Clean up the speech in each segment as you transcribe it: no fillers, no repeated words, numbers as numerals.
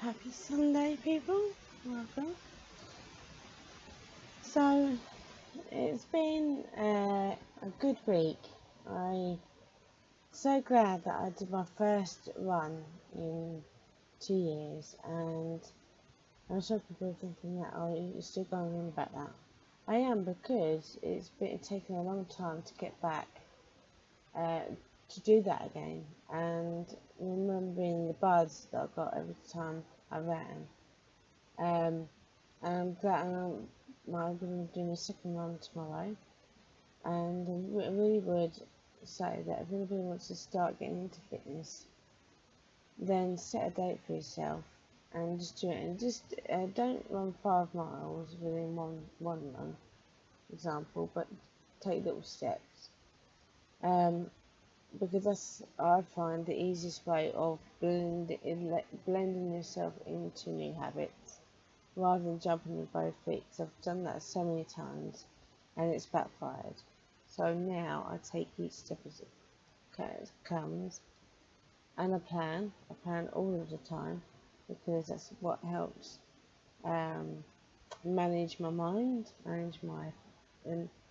Happy Sunday, people. Welcome. So, it's been a good week. I'm so glad that I did my first run in 2 years, and I'm sure people are thinking that, oh, you're still going on about that. I am, because it's been taking a long time to get back to do that again, and remembering the buzz that I got every time I ran. And I'm glad I'm going to be doing a second run tomorrow, and I really would say that if anybody wants to start getting into fitness, then set a date for yourself and just do it. And just don't run 5 miles within one run, for example, but take little steps. Because that's, I find, the easiest way of blending yourself into new habits, rather than jumping with both feet, because I've done that so many times and it's backfired. So now I take each step as it comes, and I plan all of the time, because that's what helps manage my mind, and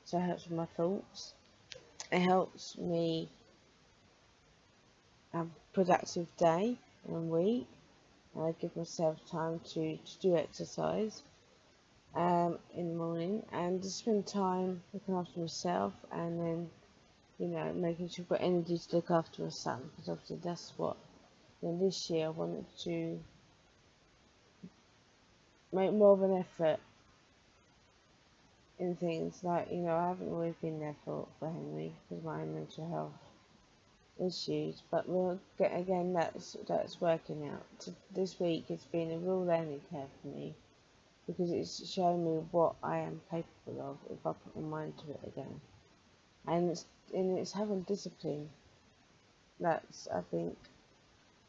so it helps with my thoughts. It helps me have a productive day and week. I give myself time to do exercise in the morning, and to spend time looking after myself, and then making sure I've got energy to look after my son, because obviously that's what this year I wanted to make more of an effort in things like, I haven't always been there for Henry because of my own mental health issues, but we'll get, again, that's working out. This week has been a real learning curve for me, because it's shown me what I am capable of if I put my mind to it again, and it's having discipline. That's, I think,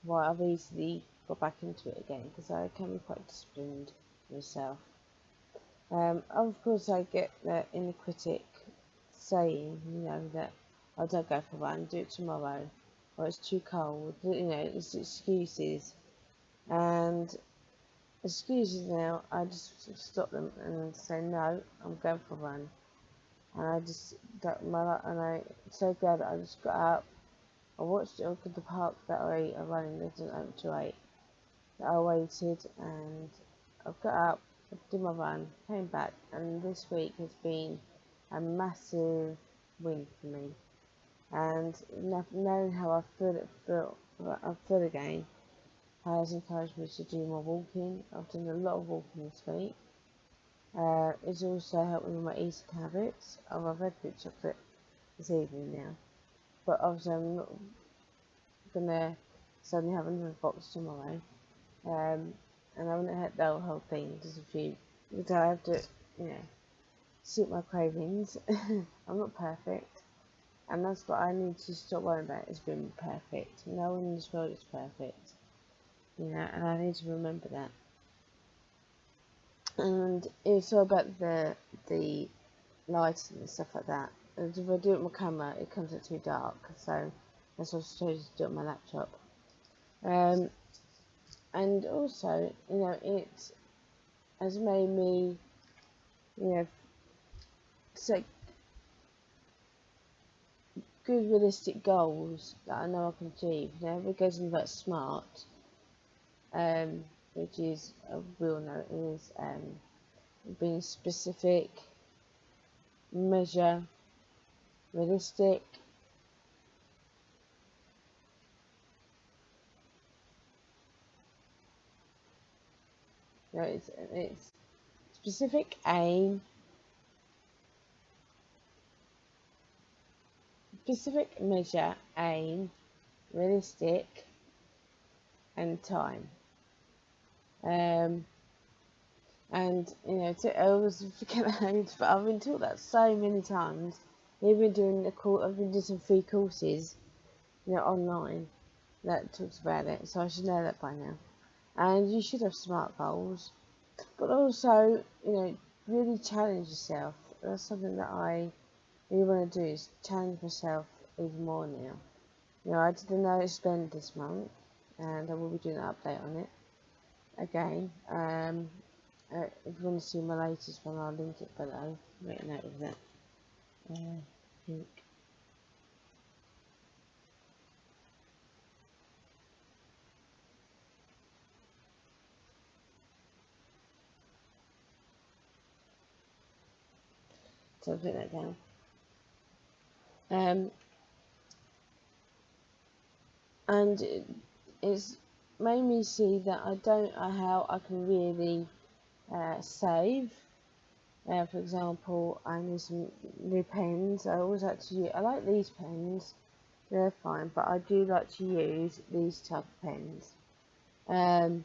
why I've easily got back into it again, because I can be quite disciplined myself. Of course, I get the inner critic saying, that I don't go for a run, do it tomorrow, or it's too cold. It's excuses, and excuses now. I just stop them and say, no, I'm going for a run. And I just and I'm so glad that I just got up. I watched it at the park that I running. It doesn't open till 8. I waited, and I got up, did my run, came back, and this week has been a massive win for me. And knowing how I feel again has encouraged me to do more walking. I've done a lot of walking this week. It's also helped me with my eating habits. I've had good chocolate this evening now, but obviously I'm not gonna suddenly have another box tomorrow. And I haven't had the whole thing, just a few, because I have to, suit my cravings. I'm not perfect, and that's what I need to stop worrying about, is being perfect. No one in this world is perfect, and I need to remember that. And it's all about the lighting and stuff like that. And if I do it with my camera, it comes out too dark, so that's why I chose to do it on my laptop. And also, it has made me, set good realistic goals that I know I can achieve. It goes into that SMART, which is, we all know, is being specific, measure, realistic, it's specific, aim, specific, measure, aim, realistic, and time. And I always forget that age, but I've been taught that so many times. I've been doing some free courses, online, that talks about it, so I should know that by now. And you should have SMART goals, but also, really challenge yourself. That's something that I really want to do, is challenge myself even more now. I did a no spend this month, and I will be doing an update on it. again. If you want to see my latest one, I'll link it below. Make a note of that. Pink. So I'll put that down. And it's made me see that I don't know how I can really save. For example, I need some new pens. I always like to use, I like these pens, they're fine, but I do like to use these type of pens. And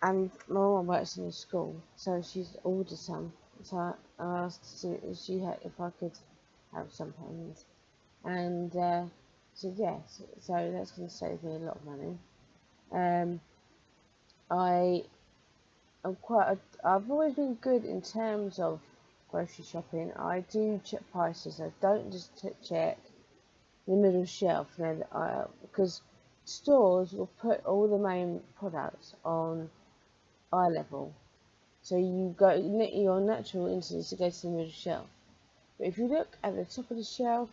my mum works in a school, so she's ordered some. So I asked if I could have some pens, and she said yes. So that's going to save me a lot of money. I I've always been good in terms of grocery shopping. I do check prices. I don't just check the middle shelf, because stores will put all the main products on eye level. So your natural instinct is to go to the middle shelf. But if you look at the top of the shelf,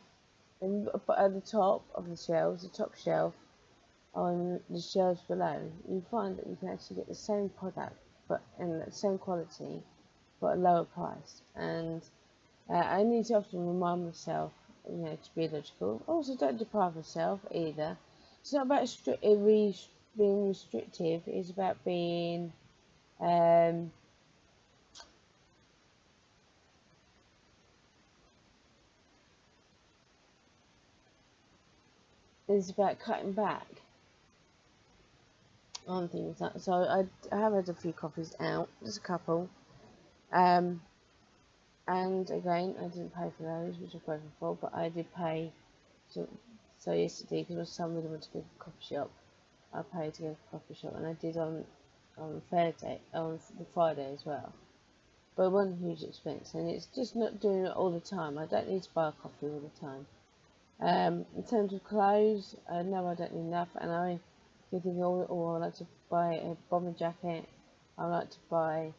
and at the top of the shelves, the top shelf, on the shelves below, you find that you can actually get the same product, but in the same quality, but a lower price. And I need to often remind myself, to be logical. Also, don't deprive yourself either. It's not about being restrictive. It's about being it's about cutting back on things. So I have had a few coffees out, just a couple. And again, I didn't pay for those, which I'm grateful for, but I did pay. So yesterday, because my son really wanted to go to the coffee shop, I paid to go to the coffee shop, and I did on the Friday as well. But it wasn't a huge expense, and it's just not doing it all the time. I don't need to buy a coffee all the time. In terms of clothes, no, I don't need enough, and I keep thinking, I like to buy a bomber jacket. I like to buy,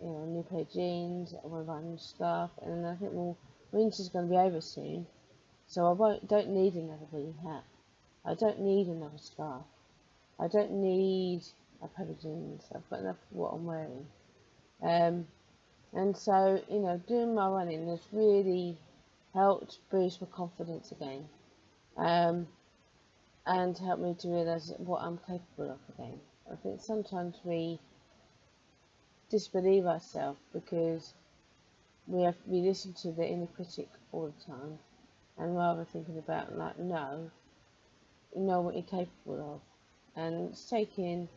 a new pair of jeans. I want to buy a new scarf, and then I think, well, winter's going to be over soon, so don't need another woolly hat. I don't need another scarf. I don't need a pair of jeans. I've got enough for what I'm wearing. And so, doing my running has really helped boost my confidence again, and helped me to realise what I'm capable of again. I think sometimes we disbelieve ourselves because we listen to the inner critic all the time, and rather thinking about, like, no, you know what you're capable of. And it's taken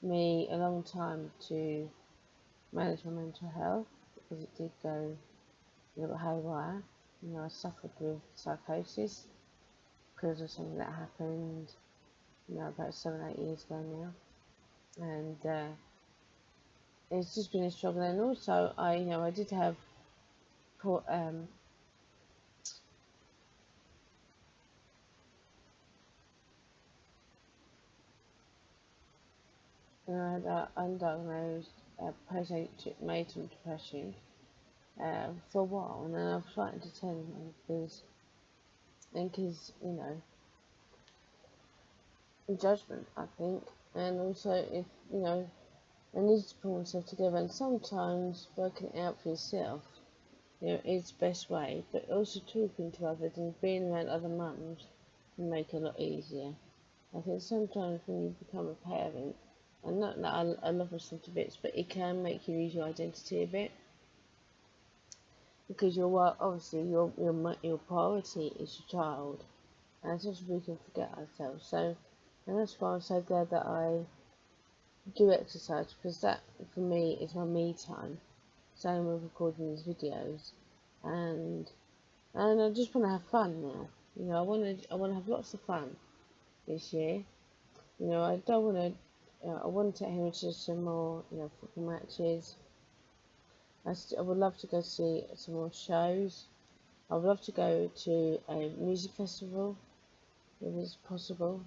me a long time to manage my mental health, because it did go a little haywire. I suffered with psychosis because of something that happened, about 7-8 years ago now, and it's just been a struggle. And also, I did have poor, I had undiagnosed postnatal depression for a while, and then I was frightened to tell him because judgment, I think, and also if I need to pull myself together, and sometimes working it out for yourself, is the best way, but also talking to others and being around other mums can make it a lot easier. I think sometimes when you become a parent, and not that I love my son to bits, but it can make you lose your identity a bit, because obviously your priority is your child, and sometimes we can forget ourselves. So, and that's why I'm so glad that I do exercise, because that for me is my me time. Same with recording these videos, and I just want to have fun now. I want to have lots of fun this year. I don't want to. I want to take him to some more, football matches. I would love to go see some more shows. I would love to go to a music festival if it's possible.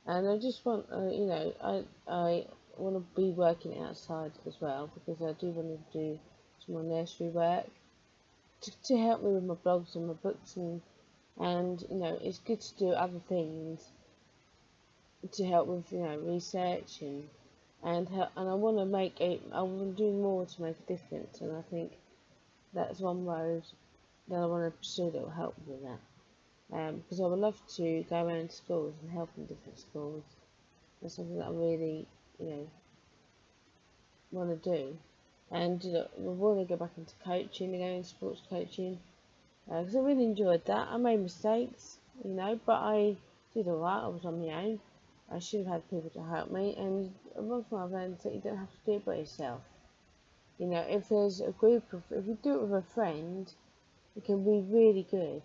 And I just want, I want to be working outside as well, because I do want to do some more nursery work to help me with my blogs and my books, and it's good to do other things to help with research, and I want to I want to do more to make a difference, and I think that's one road that I want to pursue that will help with that. Because I would love to go around schools and help in different schools. That's something that I really, you know, want to do. And I want to go back into coaching again, sports coaching, because I really enjoyed that. I made mistakes, but I did alright. I was on my own. I should have had people to help me, and one thing I've learned is that you don't have to do it by yourself. If there's a group of, if you do it with a friend, it can be really good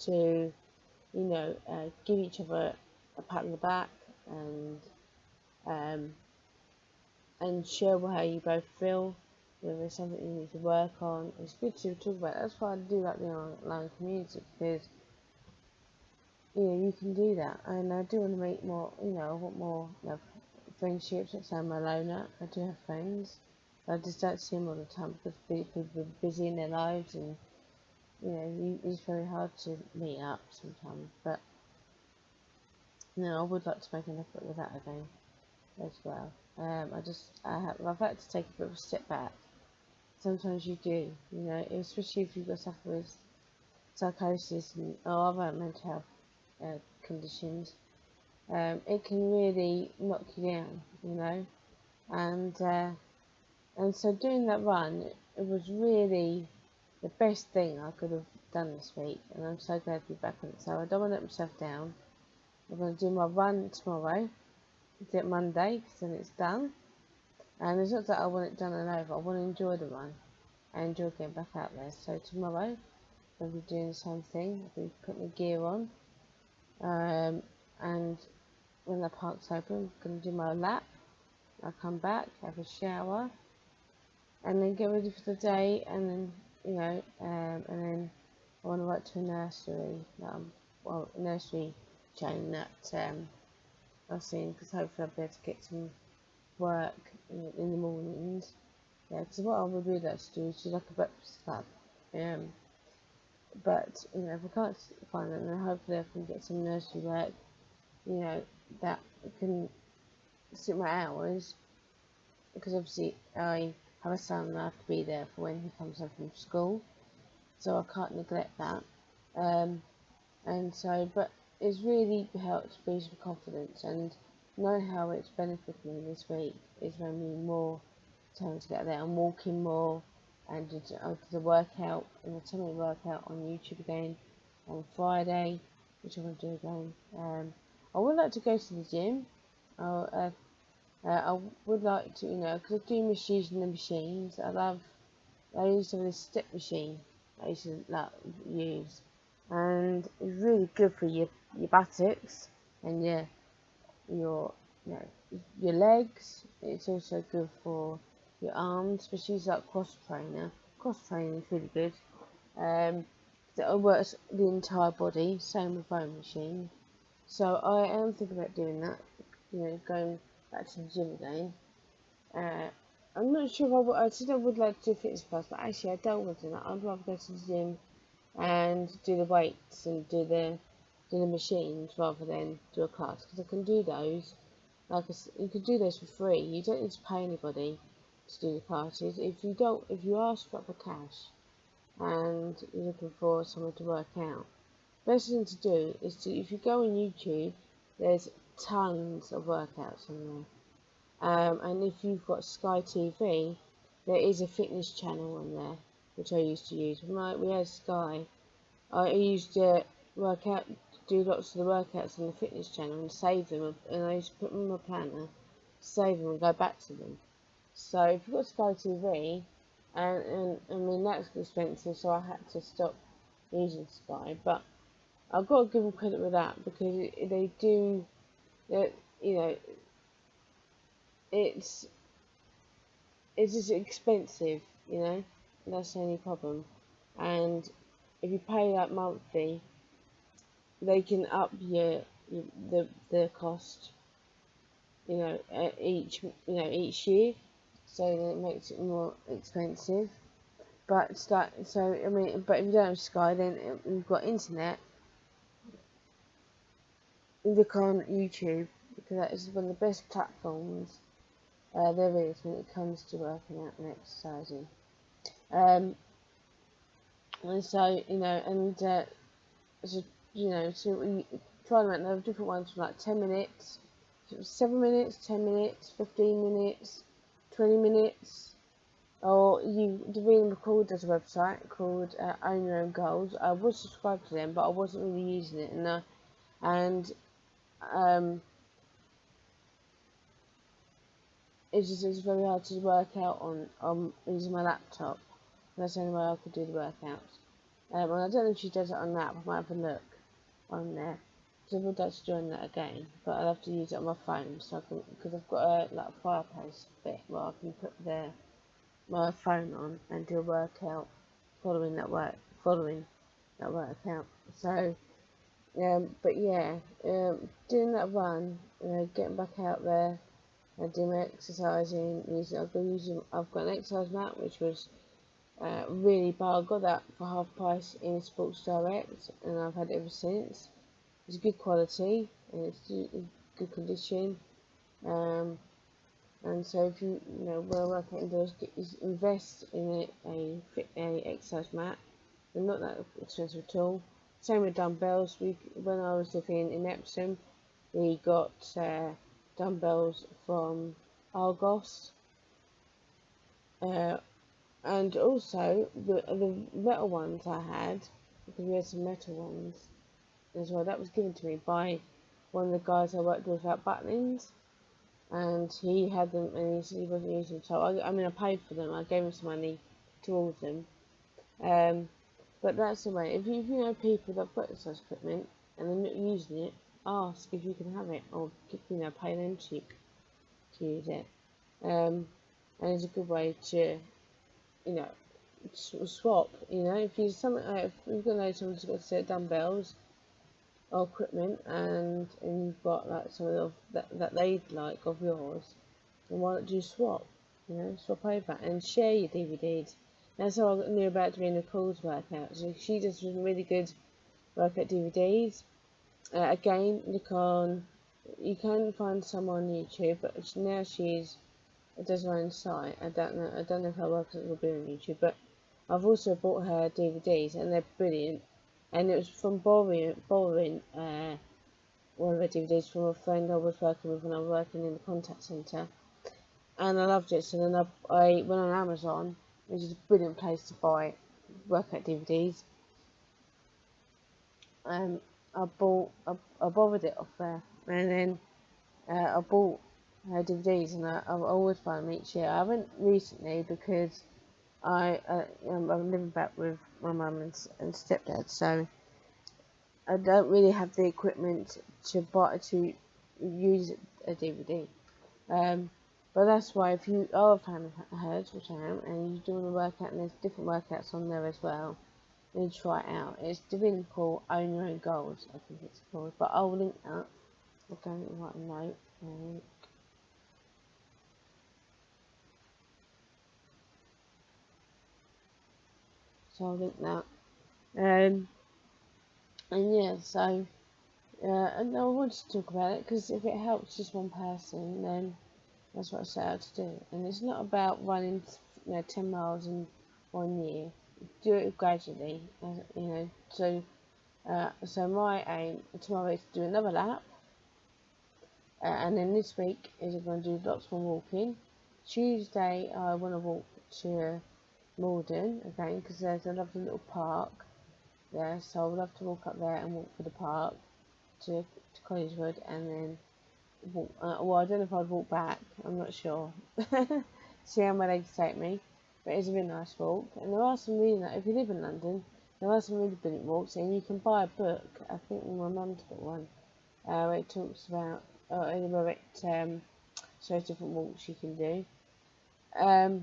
to, give each other a pat on the back, um, and share how you both feel. If there's something you need to work on, it's good to talk about. That's why I do like the online community, because you can do that. And I do want to make more. I want more friendships. Let's say I'm a loner. I do have friends. I just don't see them all the time because people are busy in their lives, and it's very hard to meet up sometimes. But I would like to make an effort with that again as well. I've had to take a bit of a step back. Sometimes you do, especially if you've got suffer with psychosis or other mental health conditions. It can really knock you down, and and so doing that run, it was really the best thing I could have done this week, and I'm so glad to be back on it. So I don't want to let myself down. I'm going to do my run tomorrow. Do it Monday, because then it's done. And it's not that I want it done and over. I want to enjoy the run. I enjoy getting back out there. So tomorrow, I'll be doing the same thing. I'll be putting the gear on. And when the park's open, I'm going to do my lap. I'll come back, have a shower, and then get ready for the day. And then, and then I want to write to a nursery, a nursery chain that I've seen, because hopefully I'll be able to get some work in the mornings. Yeah, because what I would really like to do is do like a breakfast club. But if I can't find them, then hopefully I can get some nursery work, that can suit my hours. Because obviously I have a son and I have to be there for when he comes home from school, so I can't neglect that. And so, but it's really helped boost my confidence, and knowing how it's benefited me this week is made me more time to get there and walking more, and I did a workout, and a 10-minute workout on YouTube again on Friday, which I want to do again. I would like to go to the gym. I would like to, because I do miss using the machines. I used to have this step machine I used to use, and it's really good for your buttocks and your your legs. It's also good for your arms, especially like cross trainer. Cross training is really good. It works the entire body, same with rowing machine. So I am thinking about doing that. Going back to the gym again. I'm not sure if I said I would like to do fitness class, but actually I don't want to do that. I'd rather go to the gym and do the weights and do the machines rather than do a class, because I can do those. You can do those for free. You don't need to pay anybody to do the classes. If you ask for cash and you're looking for someone to work out, best thing to do is if you go on YouTube, there's tons of workouts on there. And if you've got Sky TV, there is a fitness channel on there, which I used to use. When we had Sky, I used to do lots of the workouts on the fitness channel and save them, and I used to put them in my planner, save them and go back to them. So if you've got Sky TV, and I mean that's expensive, so I had to stop using Sky, but I've got to give them credit with that, because they do, it's just expensive, that's the only problem. And if you pay that monthly, they can up the cost, each year, so that it makes it more expensive. But it's like, so I mean, but if you don't have Sky, then you've got internet. You look on YouTube, because that is one of the best platforms there is when it comes to working out and exercising. And so so so we try them out. There are different ones from like 10 minutes, 7 minutes, 10 minutes, 15 minutes, 20 minutes. Or Davina McCall does a website called Own Your Own Goals. I was subscribed to them, but I wasn't really using it, and it's very hard to work out on using my laptop. That's the only way I could do the workouts. And I don't know if she does it on that, but I might have a look on there. So I would like to join that again, but I'll have to use it on my phone, so I can, because I've got a fireplace bit where I can put my phone on and do a workout following that workout. So but yeah, doing that run, getting back out there, doing exercising, I've got an exercise mat which was really bad. I got that for half price in Sports Direct, and I've had it ever since. It's good quality and it's in good condition. And so if you want to work out indoors, invest in a exercise mat. They're not that expensive at all. Same with dumbbells. When I was living in Epsom, we got dumbbells from Argos, and also the metal ones I had, because we had some metal ones as well. That was given to me by one of the guys I worked with at Butlins, and he had them, and he said he wasn't using them. So I paid for them. I gave him some money towards them. But that's the way. If you know people that've got such equipment and they're not using it, ask if you can have it, or pay them cheap to use it. And it's a good way to swap. If you something like, if you've got someone's got a set of dumbbells or equipment, and you've got like some of that they'd like of yours, then why don't you swap? Swap over and share your DVDs. That's how I knew about doing Nicole's workouts. She does some really good workout DVDs. Again, you can find some on YouTube, but now she does her own site. I don't know if her workouts will be on YouTube, but I've also bought her DVDs, and they're brilliant. And it was from borrowing one of her DVDs from a friend I was working with when I was working in the contact centre, and I loved it. So then I went on Amazon, which is a brilliant place to buy workout DVDs. I borrowed it off there, and then I bought her DVDs, and I always buy them each year. I haven't recently because I'm living back with my mum and stepdad, so I don't really have the equipment to use a DVD. But that's why, if you are a fan of hers, which I am, and you do want to work out, and there's different workouts on there as well, then try it out. It's Davina called Own Your Own Goals, I think it's called. But I'll link that. I'll go and write a note. So I'll link that. And yeah, so and I wanted to talk about it because if it helps just one person, then that's what I set out to do. And it's not about running 10 miles in 1 year. Do it gradually, So my aim tomorrow is to do another lap, and then this week is I'm going to do lots more walking. Tuesday I want to walk to Morden again, because there's a lovely little park there, so I would love to walk up there and walk through the park to Collegewood, and then walk, well, I don't know if I'd walk back, I'm not sure. See how my legs take me, but it's a really nice walk. And there are some really, if you live in London, there are some really brilliant walks, and you can buy a book. I think my mum's got one where it talks about where it shows different walks you can do. A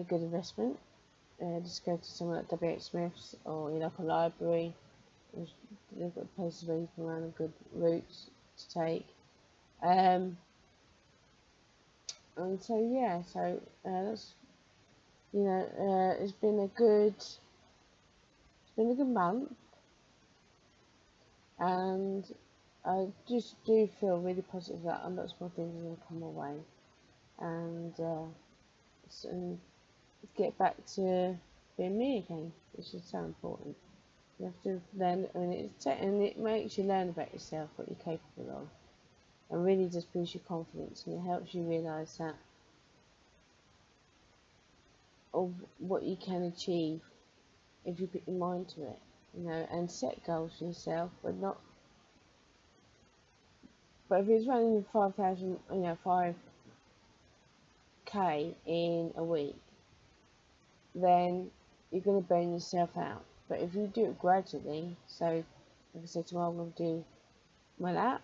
good investment. Just go to somewhere like W.H. Smith's, or like a library. They've got places where you can run good routes. to take. And so yeah, so that's, it's been a good month, and I just do feel really positive that a lot more things are going to come my way, and get back to being me again, which is so important. You have to learn, and it makes you learn about yourself, what you're capable of, and really just boosts your confidence, and it helps you realise that of what you can achieve if you put your mind to it, and set goals for yourself, but if it's running 5k in a week, then you're going to burn yourself out. But if you do it gradually, so like I said, tomorrow I'm going to do my lap,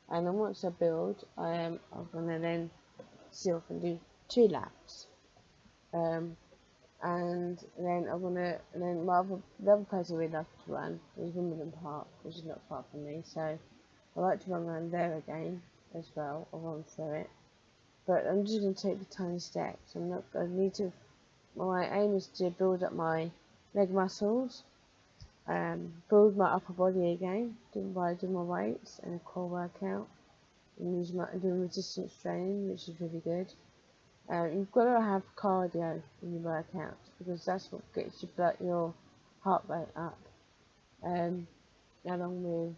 and then once I build, I'm going to then see if I can do 2 laps. And then the other place I really like to run is Wimbledon Park, which is not far from me, so I like to run around there again as well. I'll run through it, but I'm just going to take the tiny steps. My aim is to build up my leg muscles, build my upper body again, by doing my weights and a core workout, and doing resistance training, which is really good. You've got to have cardio in your workouts, because that's what gets your heart rate up. Along with,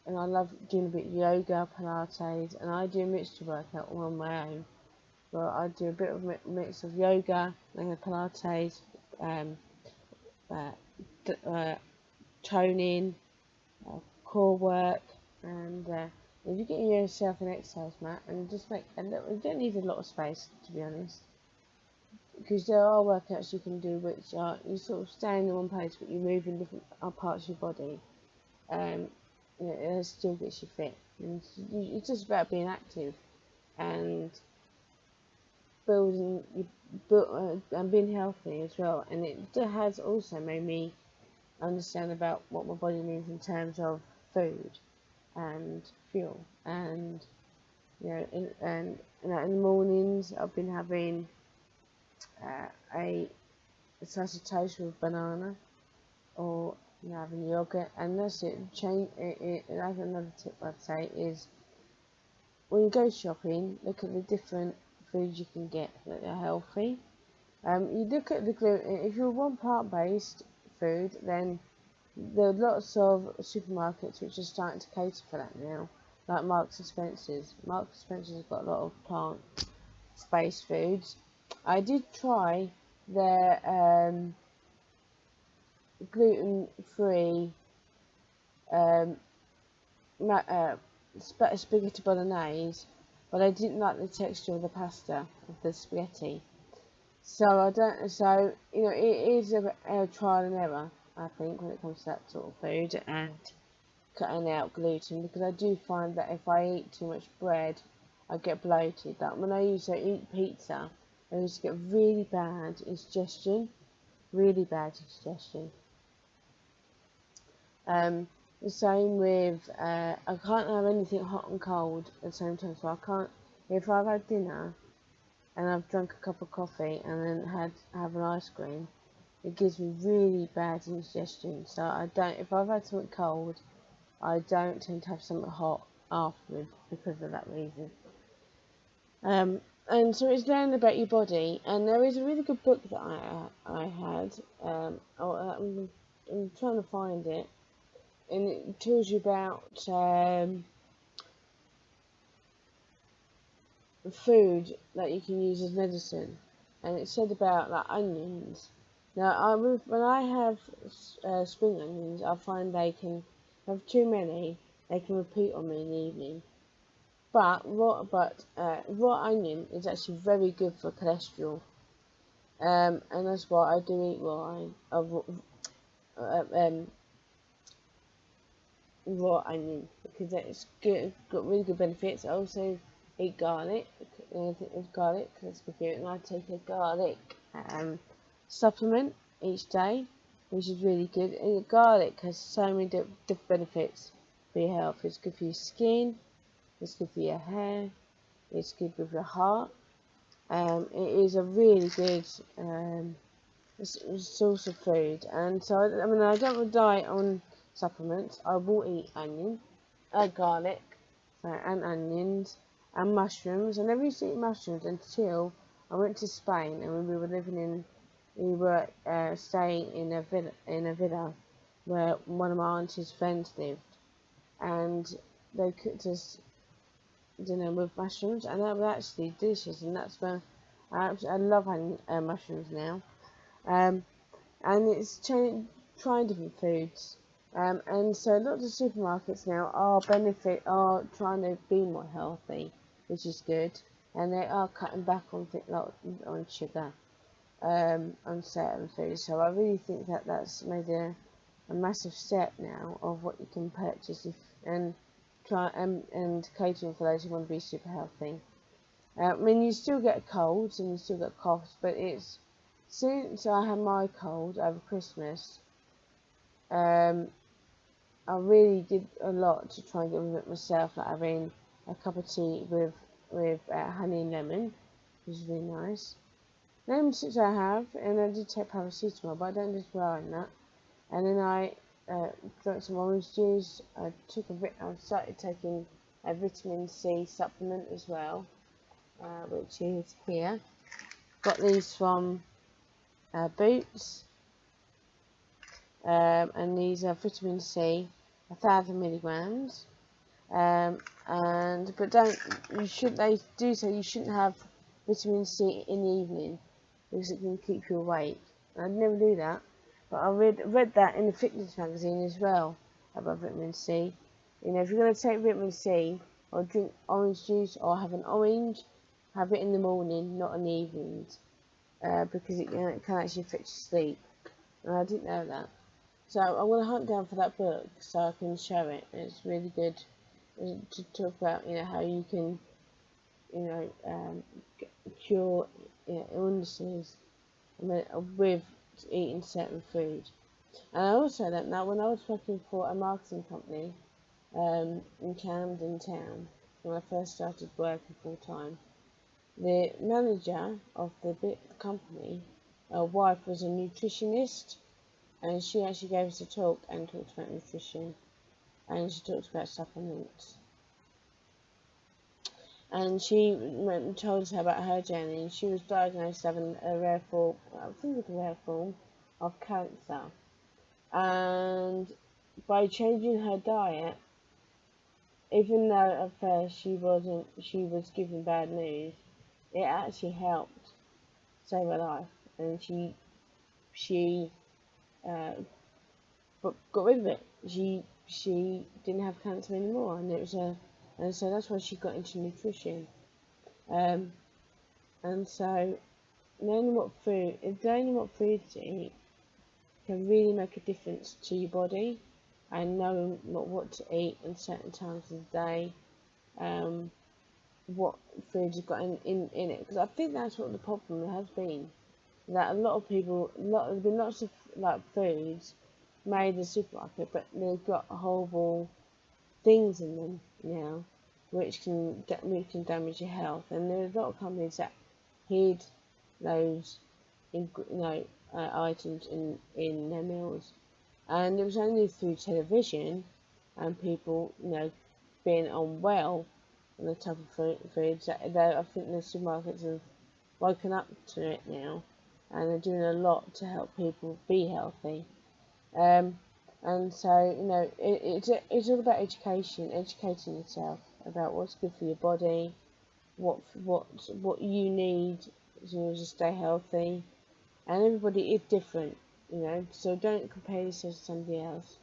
and I love doing a bit of yoga, Pilates, and I do a mixture workout all on my own. Well, I do a bit of mix of yoga and Pilates, toning, core work, and if you get yourself an exercise mat, and just you don't need a lot of space, to be honest, because there are workouts you can do which are, you sort of stay in one place but you move in different parts of your body, it still gets you fit, and it's just about being active and and being healthy as well. And it has also made me understand about what my body needs in terms of food and fuel, and in the mornings I've been having a slice of toast with banana, or having yogurt, and that's it. That's another tip I'd say is, when you go shopping, look at the different foods you can get that are healthy. You look at the gluten. If you want plant-based food, then there are lots of supermarkets which are starting to cater for that now, like Marks and Spencer's. Marks and Spencer's has got a lot of plant-based foods. I did try their gluten-free spaghetti bolognese, but I didn't like the texture of the pasta of the spaghetti. So it is a trial and error, I think, when it comes to that sort of food and cutting out gluten, because I do find that if I eat too much bread, I get bloated. Like when I used to eat pizza, I used to get really bad indigestion. The same with, I can't have anything hot and cold at the same time, so I can't, if I've had dinner and I've drunk a cup of coffee and then have an ice cream, it gives me really bad indigestion. So if I've had something cold, I don't tend to have something hot afterwards, because of that reason. And so it's learning about your body, and there is a really good book that I had. I'm trying to find it, and it tells you about food that you can use as medicine, and it said about like onions. Now, when I have spring onions, I find they can have too many. They can repeat on me in the evening. But raw onion is actually very good for cholesterol, and that's why I do eat raw onion, because it's good, got really good benefits. I also eat garlic, because it's good for you, and I take a garlic supplement each day, which is really good. And garlic has so many different benefits for your health. It's good for your skin, it's good for your hair, it's good with your heart. It is a really good source of food. And so, I mean, I don't diet on supplements. I will eat onion, garlic, and onions, and mushrooms. I never used to eat mushrooms until I went to Spain, and we were staying in a villa where one of my auntie's friends lived, and they cooked us dinner with mushrooms, and that was actually delicious. And that's where I love mushrooms now. And it's trying different foods. And so lots of supermarkets now are trying to be more healthy, which is good, and they are cutting back on on sugar, on certain foods. So I really think that that's made a massive step now of what you can purchase and catering for those who want to be super healthy. I mean, you still get colds and you still get coughs, but it's since I had my cold over Christmas, I really did a lot to try and get rid of it myself, like having a cup of tea with honey and lemon, which is really nice. Lemon sticks I have, and I did take paracetamol, but I don't just rely on that. And then I drank some orange juice. I started taking a vitamin C supplement as well, which is here. Got these from Boots, and these are vitamin C, 1,000 milligrams. But they do say you shouldn't have vitamin C in the evening because it can keep you awake. I'd never do that, but I read that in the fitness magazine as well about vitamin C. You know, if you're going to take vitamin C or drink orange juice or have an orange, have it in the morning, not in the evenings, because it can actually affect your sleep. And I didn't know that. So I'm going to hunt down for that book so I can show it. It's really good to talk about, how you can, cure illnesses with eating certain food. And I also learned that when I was working for a marketing company in Camden Town, when I first started working full time, the manager of the company, her wife was a nutritionist, and she actually gave us a talk and talked about nutrition, and she talked about supplements. And she went and told us about her journey. She was diagnosed having a rare form of cancer. And by changing her diet, even though at first she was given bad news, it actually helped save her life. And she got rid of it. She didn't have cancer anymore, and so that's why she got into nutrition. And so knowing what food to eat can really make a difference to your body, and knowing what to eat at certain times of the day, what foods you've got in it. Because I think that's what the problem has been. That there's been lots of foods made in the supermarket, but they've got horrible things in them now, which can damage your health. And there's a lot of companies that hid those items in their meals, and it was only through television and people being unwell and the type of foods that I think the supermarkets have woken up to it now, and they're doing a lot to help people be healthy. And so it's all about educating yourself about what's good for your body, what you need to stay healthy. And everybody is different, so don't compare yourself to somebody else.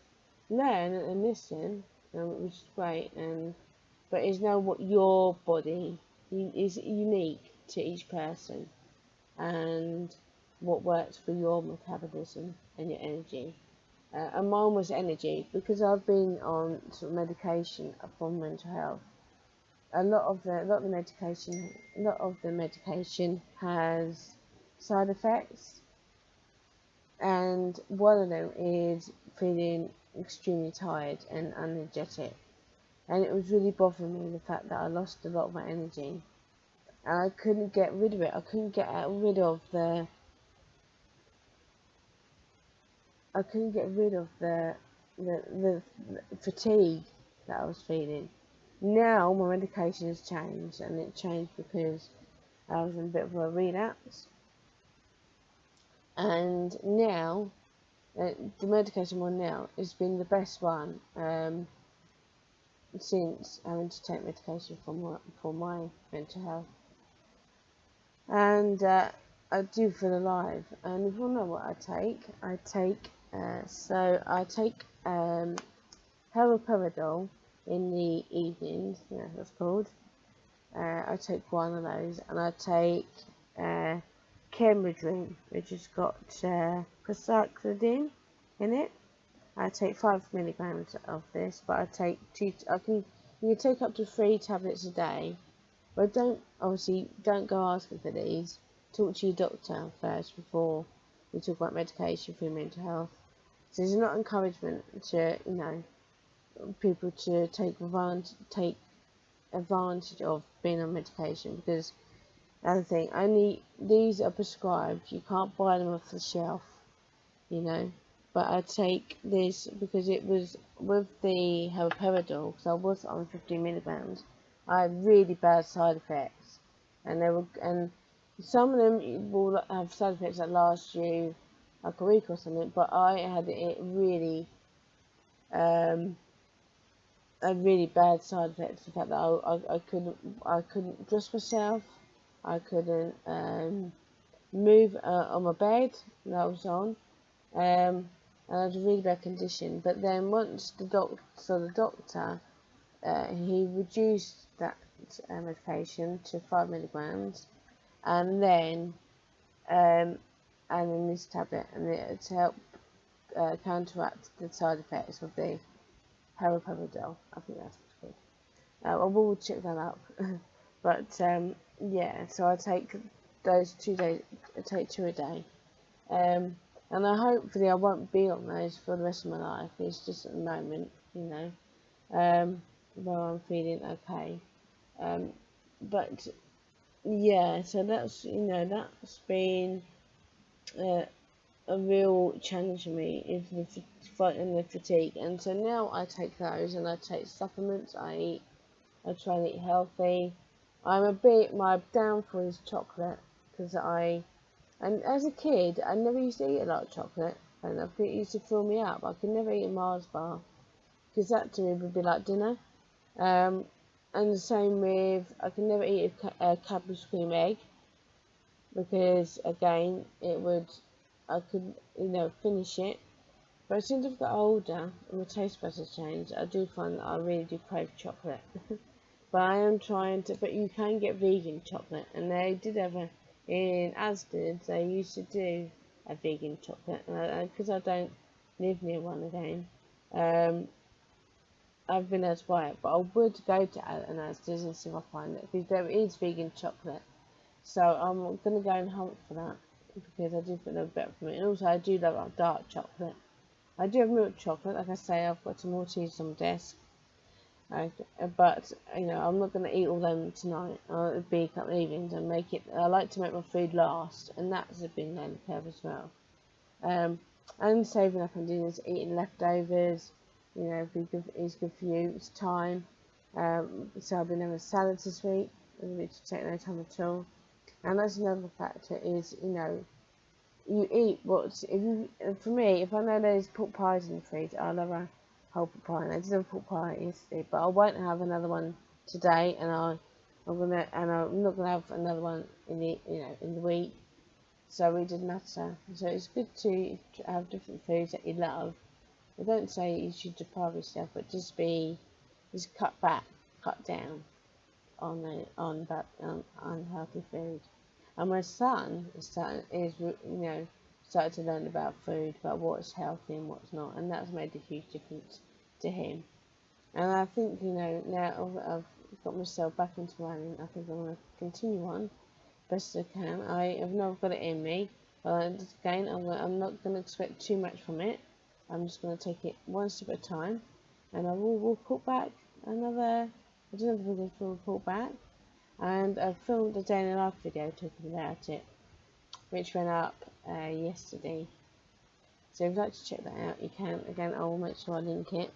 Learn and listen, which is great, but know what your body is unique to each person, and what works for your metabolism and your energy. And mine was energy, because I've been on sort of medication for mental health. A lot of the medication has side effects, and one of them is feeling extremely tired and energetic, and it was really bothering me, the fact that I lost a lot of my energy, and I couldn't get rid of it. I couldn't get rid of the fatigue that I was feeling. Now my medication has changed, and it changed because I was in a bit of a relapse, and now the medication one now has been the best one since having to take medication for my mental health, and I do feel alive. And if you know what I take, I take haloperidol in the evenings. Yeah, that's called. I take one of those, and I take Chemodream, which has got quercetin in it. I take 5 milligrams of this, but I take two. You can take up to 3 tablets a day, but don't go asking for these. Talk to your doctor first before we talk about medication for your mental health. So there's not encouragement to people to take advantage of being on medication, because another thing, only these are prescribed. You can't buy them off the shelf, But I take this because it was with the haloperidol, because I was on 15 milligrams. I had really bad side effects, and some of them will have side effects that last you like a week or something. But I had it really, a really bad side effect. The fact that I couldn't dress myself, I couldn't move on my bed that I was on, and I had a really bad condition. But then once the doctor, he reduced that medication to 5 milligrams, and then this tablet, and it to help counteract the side effects of the haloperidol. I think that's what it's called. I will check that out. But yeah, so I take those 2 days. I take 2 a day, and hopefully I won't be on those for the rest of my life. It's just at the moment, where I'm feeling okay. But yeah, so that's been a real challenge for me, is fighting the fatigue. And so now I take those, and I take supplements. I try and eat healthy. My downfall is chocolate, and as a kid, I never used to eat a lot of chocolate, and it used to fill me up. I could never eat a Mars bar, because that to me would be like dinner. And the same with, I could never eat a Cadbury cream egg, because again, I could, finish it. But as soon as I've got older and my taste buds have changed, I do find that I really do crave chocolate. But I am trying to, but you can get vegan chocolate, and they did have in Asda, they used to do a vegan chocolate, and because I don't live near one again, I've been able to buy it, but I would go to an Asda's and see if I find it, because there is vegan chocolate. So I'm going to go and hunt for that, because I do think they're better for me. And also I do love dark chocolate. I do have milk chocolate, like I say, I've got some Maltesers on the desk. But, I'm not going to eat all them tonight. It'll be a couple of evenings and I like to make my food last, and that's a big learning curve as well. And saving up on dinners, eating leftovers, is good for you. It's time. So I've been having salads this week, which take no time at all. And that's another factor is, you eat for me, if I know there's pork pies in the fridge, I'll have a whole pork pie. And I did have a pork pie yesterday, but I won't have another one today, and I'm not gonna have another one in the week. So it doesn't matter. So it's good to have different foods that you love. I don't say you should deprive yourself, but just cut down on unhealthy food. And my son is starting to learn about food, about what's healthy and what's not, and that's made a huge difference to him. And I think now I've got myself back into running, I think I'm going to continue on best I can. I have not got it in me, but again, I'm not going to expect too much from it. I'm just going to take it one step at a time, and I will report back another video to report back. And I filmed a day in the life video talking about it, which went up yesterday. So if you'd like to check that out, you can. Again, I will make sure I link it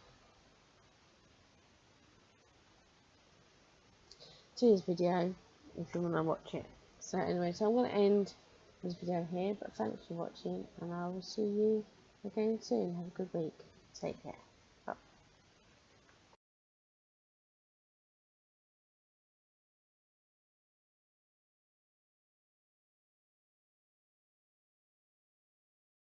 to this video if you want to watch it. So anyway, so I'm going to end this video here, but thanks for watching, and I will see you again soon. Have a good week. Take care.